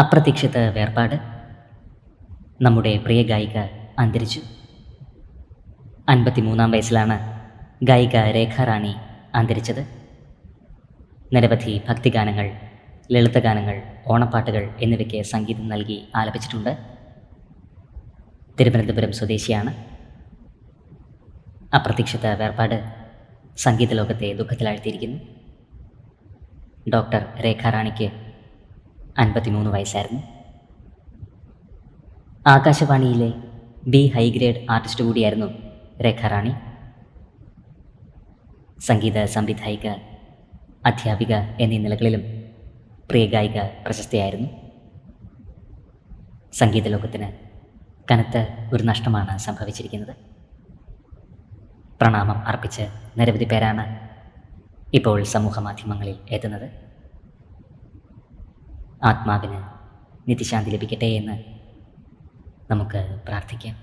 അപ്രതീക്ഷിത വേർപാട്. നമ്മുടെ പ്രിയ ഗായിക അന്തരിച്ചു. 53-ാം വയസ്സിലാണ് ഗായിക രേഖ റാണി അന്തരിച്ചത്. നിരവധി ഭക്തിഗാനങ്ങൾ, ലളിതഗാനങ്ങൾ, ഓണപ്പാട്ടുകൾ എന്നിവയ്ക്ക് സംഗീതം നൽകി ആലപിച്ചിട്ടുണ്ട്. തിരുവനന്തപുരം സ്വദേശിയാണ്. അപ്രതീക്ഷിത വേർപാട് സംഗീത ലോകത്തെ ദുഃഖത്തിലാഴ്ത്തിയിരിക്കുന്നു. ഡോക്ടർ രേഖ റാണിക്ക് 53 വയസ്സായിരുന്നു. ആകാശവാണിയിലെ ബി ഹൈഗ്രേഡ് ആർട്ടിസ്റ്റ് കൂടിയായിരുന്നു രേഖ റാണി. സംഗീത സംവിധായിക, അധ്യാപിക എന്നീ നിലകളിലും പ്രിയ ഗായിക പ്രശസ്തയായിരുന്നു. സംഗീത ലോകത്തിന് കനത്ത ഒരു നഷ്ടമാണ് സംഭവിച്ചിരിക്കുന്നത്. പ്രണാമം അർപ്പിച്ച് നിരവധി പേരാണ് ഇപ്പോൾ സമൂഹ മാധ്യമങ്ങളിൽ എത്തുന്നത്. ആത്മാവിന് നിത്യശാന്തി ലഭിക്കട്ടെ എന്ന് നമുക്ക് പ്രാർത്ഥിക്കാം.